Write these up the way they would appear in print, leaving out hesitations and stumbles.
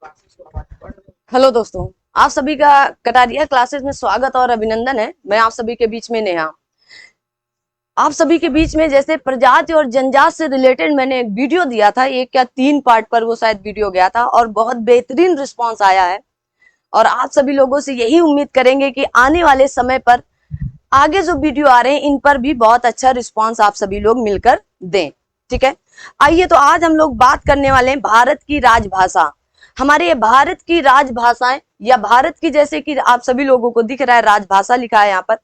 Hello दोस्तों, आप सभी का कटारिया क्लासेस में स्वागत और अभिनंदन है। मैं आप सभी के बीच में नेहा। आप सभी के बीच में जैसे प्रजाति और जनजाति से रिलेटेड मैंने एक वीडियो दिया था, एक या 3 पार्ट पर वो शायद वीडियो गया था और बहुत बेहतरीन रिस्पांस आया है। और आप सभी लोगों से यही उम्मीद करेंगे कि आने वाले समय पर आगे जो वीडियो आ रहे हैं इन पर भी बहुत अच्छा रिस्पांस आप सभी लोग मिलकर दें। ठीक है, आइए तो आज हम लोग बात करने वाले हैं भारत की राजभाषा। हमारे ये भारत की राजभाषाएं या भारत की, जैसे कि आप सभी लोगों को दिख रहा है राजभाषा लिखा है यहाँ पर,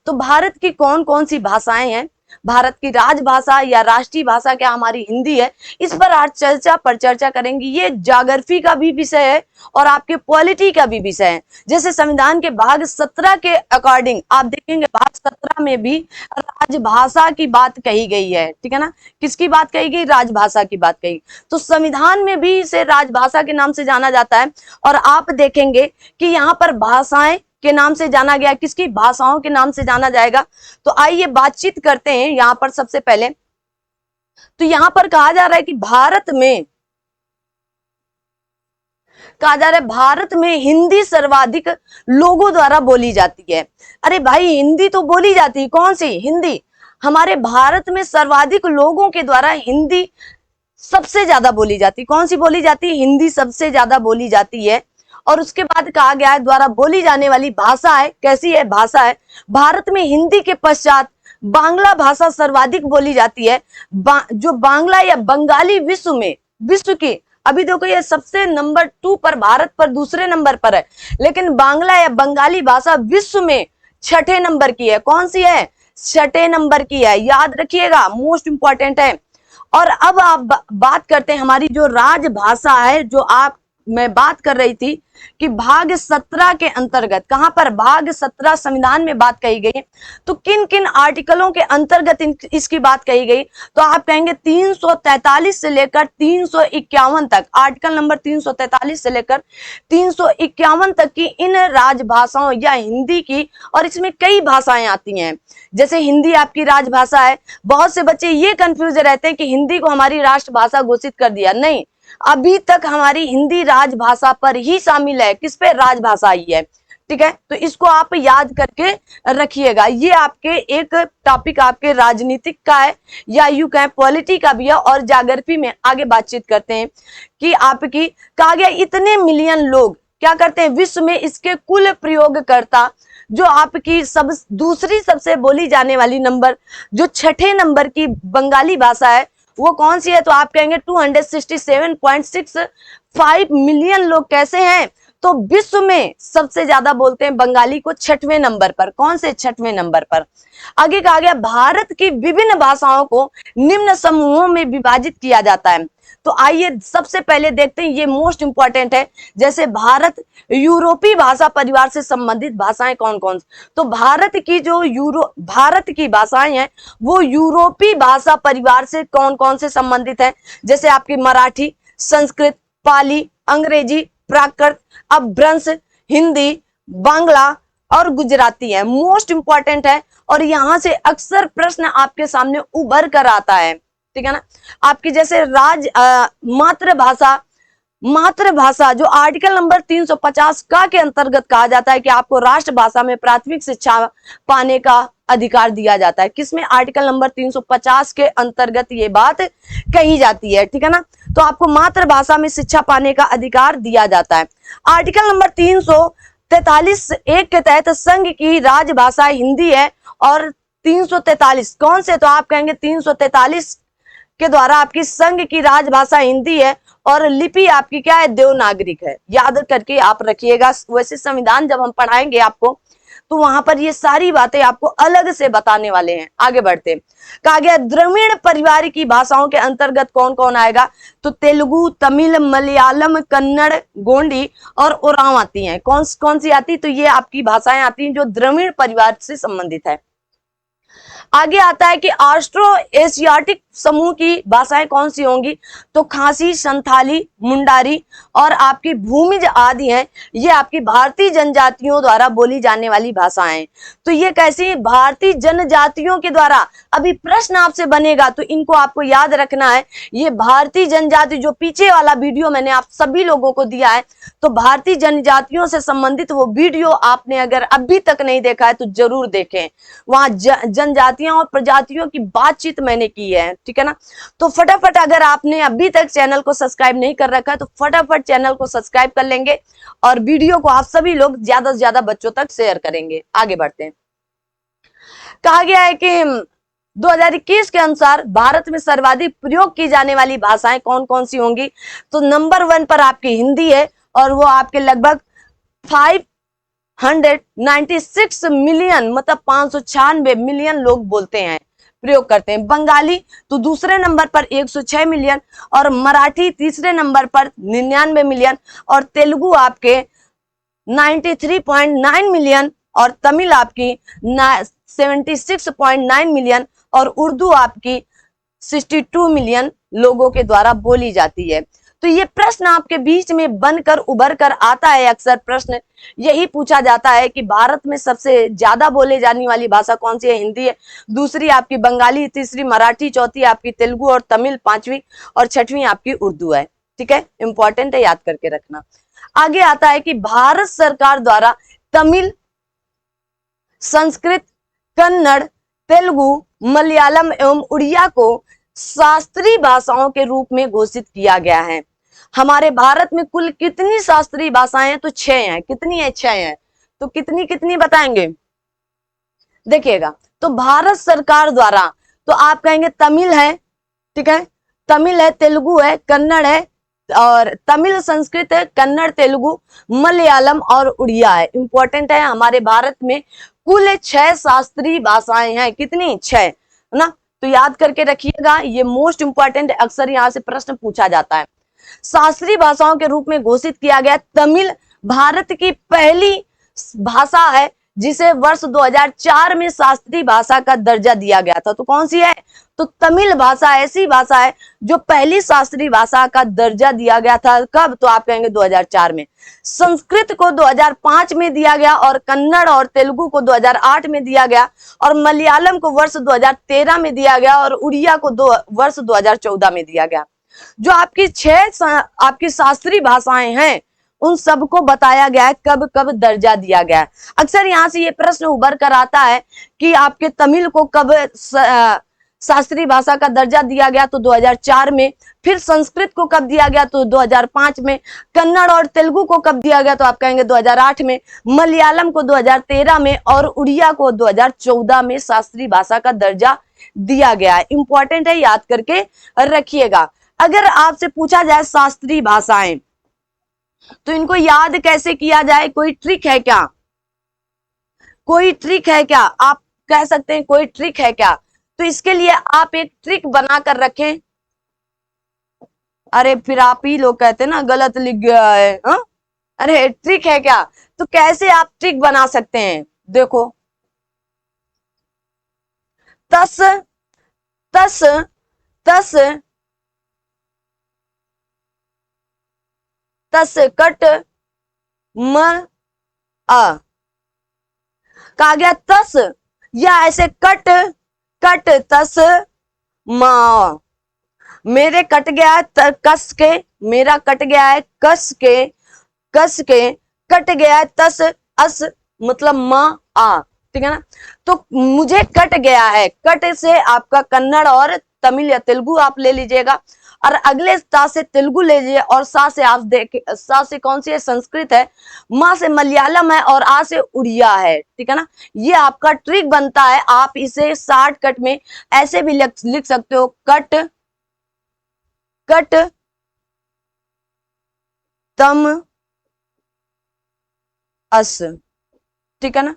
तो भारत की कौन कौन सी भाषाएं हैं, भारत की राजभाषा या राष्ट्रीय भाषा क्या हमारी हिंदी है, इस पर आज चर्चा करेंगे। ये ज्योग्राफी का भी विषय है और आपके पॉलिटी का भी विषय है। जैसे संविधान के भाग 17 के अकॉर्डिंग आप देखेंगे, भाग 17 में भी राजभाषा की बात कही गई है। ठीक है ना, किसकी बात कही गई? राजभाषा की बात कही। तो संविधान में भी इसे राजभाषा के नाम से जाना जाता है। और आप देखेंगे कि यहाँ पर भाषाएं के नाम से जाना गया, किसकी? भाषाओं के नाम से जाना जाएगा। तो आइए बातचीत करते हैं यहाँ पर। सबसे पहले तो यहाँ पर कहा जा रहा है कि भारत में हिंदी सर्वाधिक लोगों द्वारा बोली जाती है। अरे भाई, हिंदी तो बोली जाती है, कौन सी हिंदी? हमारे भारत में सर्वाधिक लोगों के द्वारा हिंदी सबसे ज्यादा बोली जाती। कौन सी बोली जाती है? हिंदी सबसे ज्यादा बोली जाती है। और उसके बाद कहा गया है द्वारा बोली जाने वाली भाषा है, कैसी है भाषा है? भारत में हिंदी के पश्चात बांग्ला भाषा सर्वाधिक बोली जाती है। जो बांग्ला या बंगाली विश्व की, अभी देखो ये सबसे नंबर 2 पर, भारत पर दूसरे नंबर पर है, लेकिन बांग्ला या बंगाली भाषा विश्व में 6ठे नंबर की है। कौन सी है? 6ठे नंबर की है, याद रखिएगा, मोस्ट इंपॉर्टेंट है। और अब आप बात करते हैं हमारी जो राजभाषा है, जो मैं बात कर रही थी कि भाग 17 के अंतर्गत, कहां पर? भाग 17 संविधान में बात कही गई। तो किन किन आर्टिकलों के अंतर्गत इसकी बात कही गई? तो आप कहेंगे 343 से लेकर 351 तक, आर्टिकल नंबर 343 से लेकर 351 तक की इन राजभाषाओं या हिंदी की, और इसमें कई भाषाएं आती हैं। जैसे हिंदी आपकी राजभाषा है। बहुत से बच्चे ये कंफ्यूज रहते हैं कि हिंदी को हमारी राष्ट्रभाषा घोषित कर दिया। नहीं, अभी तक हमारी हिंदी राजभाषा पर ही शामिल है। किस पे? राजभाषा आई है। ठीक है, तो इसको आप याद करके रखिएगा। ये आपके एक टॉपिक आपके राजनीतिक का है या यूं कहें पॉलिटी का भी है। और ज्योग्राफी में आगे बातचीत करते हैं कि आपकी कहा गया इतने मिलियन लोग क्या करते हैं विश्व में, इसके कुल प्रयोगकर्ता जो आपकी दूसरी सबसे बोली जाने वाली नंबर, जो 6ठे नंबर की बंगाली भाषा है, वो कौन सी है? तो आप कहेंगे 267.65 मिलियन लोग कैसे हैं? तो विश्व में सबसे ज्यादा बोलते हैं बंगाली को 6ठवें नंबर पर। कौन से? 6ठवें नंबर पर। आगे कहा गया भारत की विभिन्न भाषाओं को निम्न समूहों में विभाजित किया जाता है। तो आइए सबसे पहले देखते हैं, ये मोस्ट इंपॉर्टेंट है। जैसे भारत यूरोपीय भाषा परिवार से संबंधित भाषाएं कौन कौन? तो भारत की भाषाएं हैं वो यूरोपीय भाषा परिवार से कौन कौन से संबंधित है? जैसे आपकी मराठी, संस्कृत, पाली, अंग्रेजी, प्राकृत, अपभ्रंश, हिंदी, बांग्ला और गुजराती है। मोस्ट इंपॉर्टेंट है और यहां से अक्सर प्रश्न आपके सामने उभर कर आता है। ठीक है ना, आपकी जैसे मातृभाषा जो आर्टिकल नंबर 350 का के अंतर्गत कहा जाता है कि आपको राष्ट्रभाषा में प्राथमिक शिक्षा पाने का अधिकार दिया जाता है। किसमें? आर्टिकल नंबर 350 के अंतर्गत ये बात कही जाती है। ठीक है ना, तो आपको मातृभाषा में शिक्षा पाने का अधिकार दिया जाता है। आर्टिकल नंबर 343(1) के तहत संघ की राजभाषा हिंदी है। और 343 कौन से? तो आप कहेंगे 343 के द्वारा आपकी संघ की राजभाषा हिंदी है और लिपि आपकी क्या है? देवनागरिक है। याद करके आप रखिएगा। वैसे संविधान जब हम पढ़ाएंगे आपको तो वहां पर ये सारी बातें आपको अलग से बताने वाले हैं। आगे बढ़ते, कहा गया द्रविड़ परिवार की भाषाओं के अंतर्गत कौन कौन आएगा? तो तेलुगु, तमिल, मलयालम, कन्नड़, गोंडी और ओरांव आती हैं। कौन सी आती? तो ये आपकी भाषाएं आती हैं जो द्रविड़ परिवार से संबंधित है। आगे आता है कि ऑस्ट्रो एशियाटिक समूह की भाषाएं कौन सी होंगी, तो खासी, संथाली, मुंडारी और आपकी भूमिज आदि हैं। ये आपकी भारतीय जनजातियों द्वारा बोली जाने वाली भाषाएं। तो ये कैसी भारतीय जनजातियों के द्वारा, अभी प्रश्न आपसे बनेगा तो इनको आपको याद रखना है। ये भारतीय जनजाति, जो पीछे वाला वीडियो मैंने आप सभी लोगों को दिया है, तो भारतीय जनजातियों से संबंधित वो वीडियो आपने अगर अभी तक नहीं देखा है तो जरूर देखें। वहां जनजातियों और प्रजातियों की बातचीत मैंने की है, ठीक है ना। तो फटाफट अगर आपने अभी तक चैनल को सब्सक्राइब नहीं कर रखा है तो फटाफट चैनल को सब्सक्राइब कर लेंगे और वीडियो को आप सभी लोग ज्यादा से ज्यादा बच्चों तक शेयर करेंगे। आगे बढ़ते हैं। कहा गया है कि 2021 के अनुसार भारत में सर्वाधिक प्रयोग की जाने वाली भाषाएं कौन कौन सी होंगी, तो नंबर 1 पर आपकी हिंदी है और वो आपके लगभग 596 मिलियन, मतलब 596 मिलियन लोग बोलते हैं, प्रयोग करते हैं। बंगाली तो दूसरे नंबर पर 106 मिलियन और मराठी तीसरे नंबर पर 99 मिलियन और तेलुगु आपके 93.9 मिलियन और तमिल आपकी 76.9 मिलियन और उर्दू आपकी 62 मिलियन लोगों के द्वारा बोली जाती है। तो ये प्रश्न आपके बीच में बनकर उभर कर आता है। अक्सर प्रश्न यही पूछा जाता है कि भारत में सबसे ज्यादा बोले जाने वाली भाषा कौन सी है, हिंदी है, दूसरी आपकी बंगाली, तीसरी मराठी, चौथी आपकी तेलुगु और तमिल, पांचवी और छठवीं आपकी उर्दू है। ठीक है, इंपॉर्टेंट है, याद करके रखना। आगे आता है कि भारत सरकार द्वारा तमिल, संस्कृत, कन्नड़, तेलुगु, मलयालम एवं उड़िया को शास्त्रीय भाषाओं के रूप में घोषित किया गया है। हमारे भारत में कुल कितनी शास्त्रीय भाषाएं हैं, तो 6 हैं। कितनी है? 6 हैं। तो कितनी कितनी बताएंगे, देखिएगा। तो भारत सरकार द्वारा, तो आप कहेंगे तमिल है, ठीक है, तमिल है, तेलुगु है, कन्नड़ है, और तमिल, संस्कृत है, कन्नड़, तेलुगु, मलयालम और उड़िया है। इंपॉर्टेंट है, हमारे भारत में कुल 6 शास्त्रीय भाषाएं हैं। कितनी? 6 है ना। तो याद करके रखिएगा, ये मोस्ट इंपॉर्टेंट है, अक्सर यहां से प्रश्न पूछा जाता है। शास्त्रीय भाषाओं के रूप में घोषित किया गया। तमिल भारत की पहली भाषा है जिसे वर्ष 2004 में शास्त्रीय भाषा का दर्जा दिया गया था। तो कौन सी है? तो तमिल भाषा ऐसी भाषा है जो पहली शास्त्रीय भाषा का दर्जा दिया गया था। कब? तो आप कहेंगे 2004 में। संस्कृत को 2005 में दिया गया और कन्नड़ और तेलुगु को 2008 में दिया गया और मलयालम को वर्ष 2013 में दिया गया और उड़िया को वर्ष 2014 में दिया गया। जो आपकी 6 आपकी शास्त्रीय भाषाएं हैं उन सबको बताया गया है कब कब दर्जा दिया गया है। अक्सर यहां से ये प्रश्न उभर कर आता है कि आपके तमिल को कब शास्त्रीय भाषा का दर्जा दिया गया, तो 2004 में। फिर संस्कृत को कब दिया गया, तो 2005 में। कन्नड़ और तेलुगु को कब दिया गया, तो आप कहेंगे 2008 में। मलयालम को 2013 में और उड़िया को 2014 में शास्त्रीय भाषा का दर्जा दिया गया है। इंपॉर्टेंट है, याद करके रखिएगा। अगर आपसे पूछा जाए शास्त्रीय भाषाएं तो इनको याद कैसे किया जाए, कोई ट्रिक है क्या? कोई ट्रिक है क्या? आप कह सकते हैं कोई ट्रिक है क्या? तो इसके लिए आप एक ट्रिक बना कर रखें। अरे फिर आप ही लोग कहते हैं ना गलत लिख गया है, हा? अरे ट्रिक है क्या? तो कैसे आप ट्रिक बना सकते हैं, देखो। तस तस तस तस कट म आ, कहा गया तस, या ऐसे कट कट तस म। मेरे कट गया है कस के, मेरा कट गया है कस के, कस के कट गया है तस अस, मतलब म आ, ठीक है ना। तो मुझे कट गया है, कट से आपका कन्नड़ और तमिल या तेलुगु आप ले लीजिएगा और अगले सा से तेलुगु ले लीजिए और सा से आप देख, सा से कौन सी है? संस्कृत है, माँ से मलयालम है और आ से उड़िया है, ठीक है ना। ये आपका ट्रिक बनता है। आप इसे शॉर्टकट में ऐसे भी लिख सकते हो, कट कट तम अस, ठीक है ना,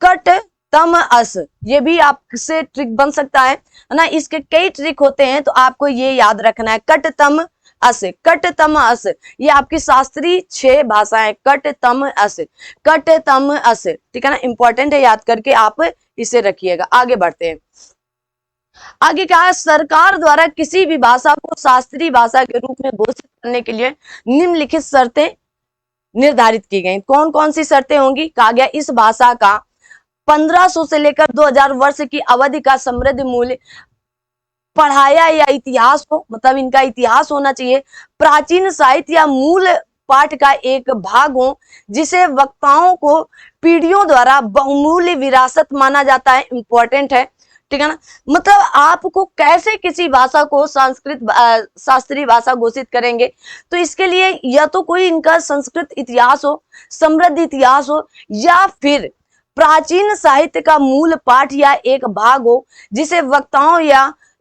कट तम अस। ये भी आपसे ट्रिक बन सकता है ना। इसके कई ट्रिक होते हैं तो आपको ये याद रखना है, कट तम अस, कट तम अस, ये आपकी शास्त्रीय 6 भाषाएं, कट तम अस, कट तम अस, ठीक है ना, इंपॉर्टेंट है, याद करके आप इसे रखिएगा। आगे बढ़ते हैं। आगे क्या है, सरकार द्वारा किसी भी भाषा को शास्त्रीय भाषा के रूप में घोषित करने के लिए निम्नलिखित शर्तें निर्धारित की गई। कौन कौन सी शर्तें होंगी? कहा गया इस भाषा का 1500 से लेकर 2000 वर्ष की अवधि का समृद्ध मूल्य, पढ़ाया या इतिहास हो, मतलब इनका इतिहास होना चाहिए, प्राचीन साहित्य या मूल पाठ का एक भाग हो, जिसे वक्ताओं को पीढ़ियों द्वारा बहुमूल्य विरासत माना जाता है, इंपॉर्टेंट है, ठीक है ना। मतलब आपको कैसे किसी भाषा को संस्कृत शास्त्रीय भाषा घोषित करेंगे, तो इसके लिए या तो कोई इनका संस्कृत इतिहास हो, समृद्ध इतिहास हो, या फिर प्राचीन साहित्य का मूल पाठ या एक भाग हो, जिसे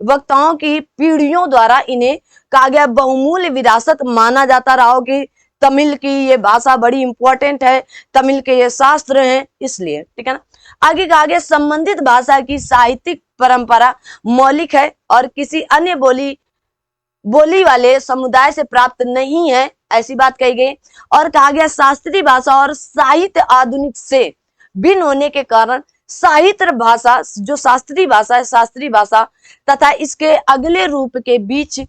वक्ताओं की पीढ़ियों द्वारा इन्हें कहा गया बहुमूल्य विरासत माना जाता रहा हो कि तमिल की ये भाषा बड़ी इंपॉर्टेंट है, तमिल के ये शास्त्र हैं, इसलिए, ठीक है ना। आगे कहा गया संबंधित भाषा की साहित्यिक परंपरा मौलिक है और किसी अन्य बोली वाले समुदाय से प्राप्त नहीं है, ऐसी बात कही गई। और कहा गया शास्त्रीय भाषा और साहित्य आधुनिक से भिन्न होने के कारण साहित्य भाषा, जो शास्त्रीय भाषा है, शास्त्रीय भाषा तथा इसके अगले रूप के बीच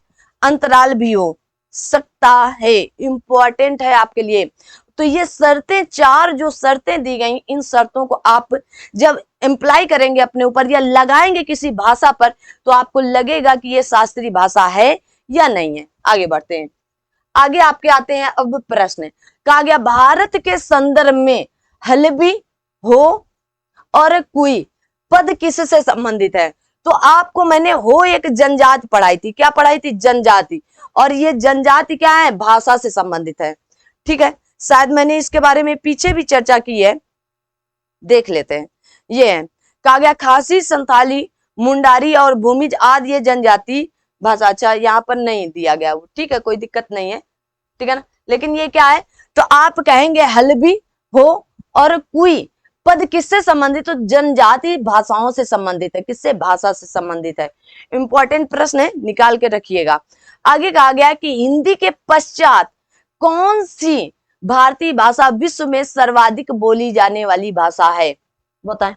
अंतराल भी हो सकता है, इंपॉर्टेंट है आपके लिए। तो ये शर्तें, 4 जो शर्तें दी गई, इन शर्तों को आप जब एम्प्लाई करेंगे अपने ऊपर या लगाएंगे किसी भाषा पर, तो आपको लगेगा कि ये शास्त्रीय भाषा है या नहीं है। आगे बढ़ते हैं। आगे आपके आते हैं अब प्रश्न। कहा गया भारत के संदर्भ में हलबी, हो और कुई पद किससे संबंधित है? तो आपको मैंने हो एक जनजाति पढ़ाई थी, क्या पढ़ाई थी? जनजाति, और ये जनजाति क्या है? भाषा से संबंधित है, ठीक है। शायद मैंने इसके बारे में पीछे भी चर्चा की है, देख लेते हैं। ये है, कहा गया खासी, संथाली, मुंडारी और भूमिज आदि ये जनजाति भाषा। अच्छा, यहाँ पर नहीं दिया गया वो, ठीक है, कोई दिक्कत नहीं है, ठीक है ना। लेकिन ये क्या है, तो आप कहेंगे हलबी, हो और कुई पद किससे संबंधित? तो जनजाति भाषाओं से संबंधित है। किससे? भाषा से संबंधित है। इंपॉर्टेंट प्रश्न है, निकाल के रखिएगा। आगे कहा गया कि हिंदी के पश्चात कौन सी भारतीय भाषा विश्व में सर्वाधिक बोली जाने वाली भाषा है? बताएं।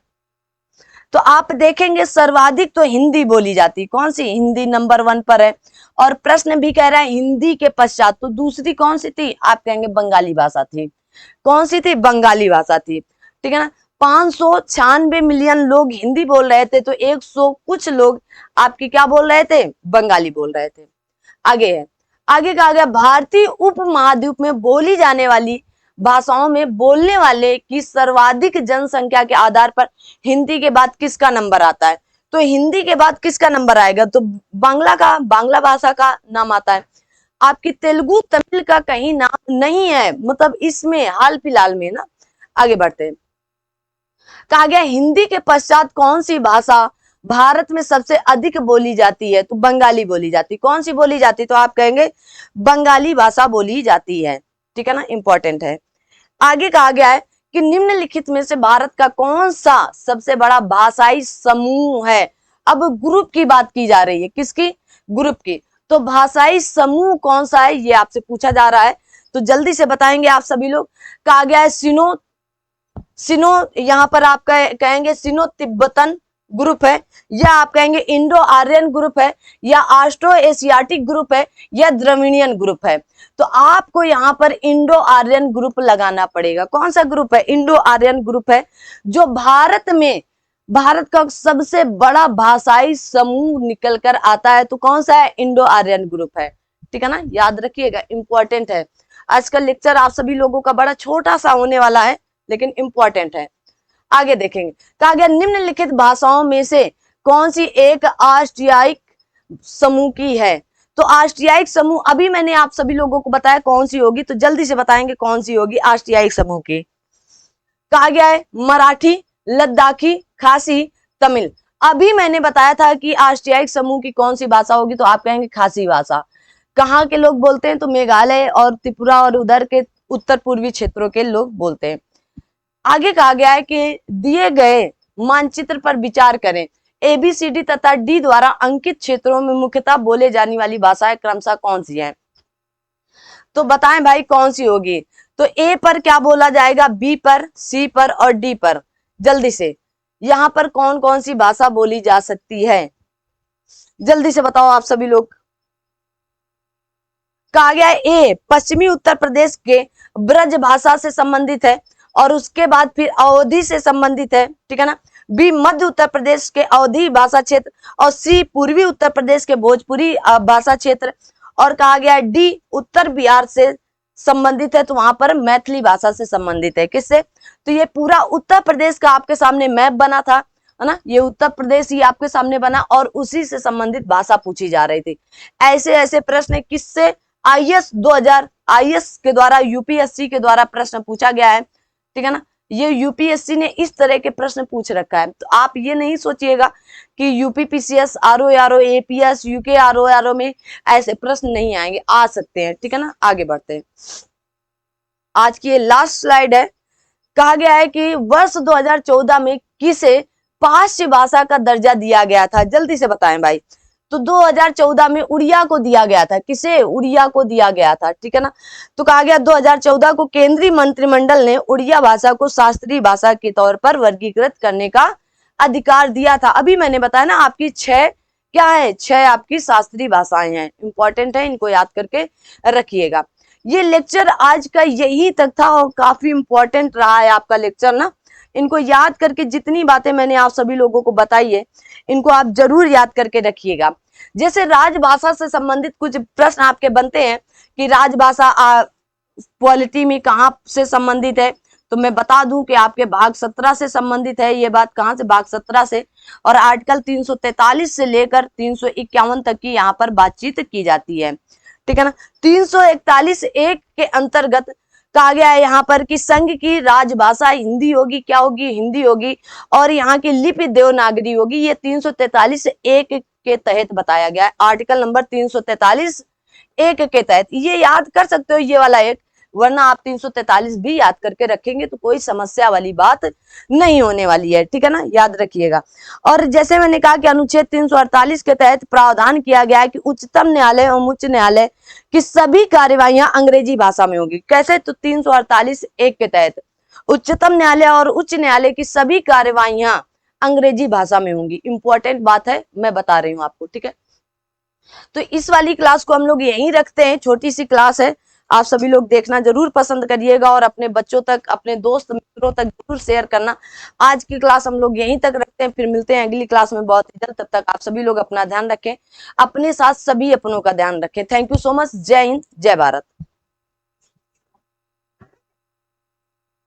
तो आप देखेंगे सर्वाधिक तो हिंदी बोली जाती, कौन सी? हिंदी नंबर 1 पर है। और प्रश्न भी कह रहा है हिंदी के पश्चात, तो दूसरी कौन सी थी? आप कहेंगे बंगाली भाषा थी। कौन सी थी? बंगाली भाषा थी, ठीक है ना। 596 मिलियन लोग हिंदी बोल रहे थे, तो 100 कुछ लोग आपकी क्या बोल रहे थे? बंगाली बोल रहे थे। आगे है, आगे कहा गया भारतीय उपमहाद्वीप में बोली जाने वाली भाषाओं में बोलने वाले की सर्वाधिक जनसंख्या के आधार पर हिंदी के बाद किसका नंबर आता है? तो हिंदी के बाद किसका नंबर आएगा? तो बांग्ला भाषा का नाम आता है। आपकी तेलुगु तमिल का कहीं नाम नहीं है, मतलब इसमें हाल फिलहाल में ना। आगे बढ़ते हैं। कहा गया हिंदी के पश्चात कौन सी भाषा भारत में सबसे अधिक बोली जाती है? तो बंगाली बोली जाती। कौन सी बोली जाती? तो आप कहेंगे बंगाली भाषा बोली जाती है, ठीक है ना, इंपॉर्टेंट है। आगे कहा गया है कि निम्नलिखित में से भारत का कौन सा सबसे बड़ा भाषाई समूह है? अब ग्रुप की बात की जा रही है, किसकी? ग्रुप की। तो भाषाई समूह कौन सा है, ये आपसे पूछा जा रहा है, तो जल्दी से बताएंगे आप सभी लोग। कहा गया है सिनो, यहां पर आप कहेंगे सिनो तिब्बतन ग्रुप है, या आप कहेंगे इंडो आर्यन ग्रुप है, या ऑस्ट्रो एशियाटिक ग्रुप है, या द्रविडियन ग्रुप है। तो आपको यहाँ पर इंडो आर्यन ग्रुप लगाना पड़ेगा। कौन सा ग्रुप है? इंडो आर्यन ग्रुप है, जो भारत का सबसे बड़ा भाषाई समूह निकल कर आता है। तो कौन सा है? इंडो आर्यन ग्रुप है, ठीक है ना, याद रखिएगा, इंपॉर्टेंट है। आज का लेक्चर आप सभी लोगों का बड़ा छोटा सा होने वाला है, लेकिन इंपॉर्टेंट है। आगे देखेंगे। कहा गया निम्नलिखित भाषाओं में से कौन सी एक ऑस्ट्रियाइक समूह की है? तो ऑस्ट्रियाइक समूह अभी मैंने आप सभी लोगों को बताया कौन सी होगी, तो जल्दी से बताएंगे कौन सी होगी ऑस्ट्रियाइक समूह की। कहा गया है मराठी, लद्दाखी, खासी, तमिल। अभी मैंने बताया था कि ऑस्ट्रियाइक समूह की कौन सी भाषा होगी, तो आप कहेंगे खासी भाषा। कहाँ के लोग बोलते हैं? तो मेघालय और त्रिपुरा और उधर के उत्तर पूर्वी क्षेत्रों के लोग बोलते हैं। आगे कहा गया है कि दिए गए मानचित्र पर विचार करें, ABCD तथा D द्वारा अंकित क्षेत्रों में मुख्यतः बोले जाने वाली भाषाएं क्रमशः कौन सी हैं? तो बताएं भाई कौन सी होगी। तो ए पर क्या बोला जाएगा, बी पर, सी पर और डी पर। जल्दी से यहां पर कौन कौन सी भाषा बोली जा सकती है, जल्दी से बताओ आप सभी लोग। कहा गया ए पश्चिमी उत्तर प्रदेश के ब्रज भाषा से संबंधित है, और उसके बाद फिर अवधी से संबंधित है, ठीक है ना। बी मध्य उत्तर प्रदेश के अवधी भाषा क्षेत्र, और सी पूर्वी उत्तर प्रदेश के भोजपुरी भाषा क्षेत्र, और कहा गया डी उत्तर बिहार से संबंधित है, तो वहां पर मैथिली भाषा से संबंधित है। किससे, तो ये पूरा उत्तर प्रदेश का आपके सामने मैप बना था, है ना, ये उत्तर प्रदेश ही आपके सामने बना और उसी से संबंधित भाषा पूछी जा रही थी। ऐसे ऐसे प्रश्न किससे, आईएएस 2000 आईएएस के द्वारा, यूपीएससी के द्वारा प्रश्न पूछा गया है, ठीक है ना। ये यूपीएससी ने इस तरह के प्रश्न पूछ रखा है। तो आप ये नहीं सोचिएगा कि UPPCS, RO, APS, UK RO में ऐसे प्रश्न नहीं आएंगे, आ सकते हैं, ठीक है ना। आगे बढ़ते हैं, आज की ये लास्ट स्लाइड है। कहा गया है कि वर्ष 2014 में किसे पाश्चात्य भाषा का दर्जा दिया गया था, जल्दी से बताएं भाई। तो 2014 में उड़िया को दिया गया था, किसे, उड़िया को दिया गया था, ठीक है ना। तो कहा गया 2014 को केंद्रीय मंत्रिमंडल ने उड़िया भाषा को शास्त्रीय भाषा के तौर पर वर्गीकृत करने का अधिकार दिया था। अभी मैंने बताया ना, आपकी 6 क्या है, 6 आपकी शास्त्रीय भाषाएं हैं, इंपॉर्टेंट है, इनको याद करके रखिएगा। ये लेक्चर आज का यही तक था और काफी इंपॉर्टेंट रहा है आपका लेक्चर ना। इनको याद करके, जितनी बातें मैंने आप सभी लोगों को बताई है, इनको आप जरूर याद करके रखिएगा। जैसे राजभाषा से संबंधित कुछ प्रश्न आपके बनते हैं कि राजभाषा पॉलिटी में कहाँ से संबंधित है, तो मैं बता दूं कि आपके भाग 17 से संबंधित है। ये बात कहां से, भाग 17 से, और आर्टिकल 343 से लेकर 351 तक की यहाँ पर बातचीत की जाती है, ठीक है ना। 341(1) के अंतर्गत कहा गया है यहाँ पर कि संघ की राजभाषा हिंदी होगी, क्या होगी, हिंदी होगी, और यहाँ की लिपि देवनागरी होगी। ये 343(1) के तहत बताया गया है, आर्टिकल नंबर 343(1) के तहत। ये याद कर सकते हो ये वाला एक, वरना आप 343 भी याद करके रखेंगे तो कोई समस्या वाली बात नहीं होने वाली है, ठीक है ना, याद रखिएगा। और जैसे मैंने कहा कि अनुच्छेद 348 के तहत प्रावधान किया गया है कि उच्चतम न्यायालय और उच्च न्यायालय की सभी कार्यवाहियां अंग्रेजी भाषा में होगी। कैसे, तो 348(1) के तहत उच्चतम न्यायालय और उच्च न्यायालय की सभी कार्यवाहियां अंग्रेजी भाषा में होंगी। इंपॉर्टेंट बात है, मैं बता रही हूँ आपको, ठीक है। तो इस वाली क्लास को हम लोग यहीं रखते हैं, छोटी सी क्लास है, आप सभी लोग देखना जरूर पसंद करिएगा और अपने बच्चों तक, अपने दोस्त मित्रों तक जरूर शेयर करना। आज की क्लास हम लोग यहीं तक रखते हैं, फिर मिलते हैं अगली क्लास में बहुत ही जल्द। तब तक आप सभी लोग अपना ध्यान रखें, अपने साथ सभी अपनों का ध्यान रखें। Thank you so much. जय हिंद, जय भारत।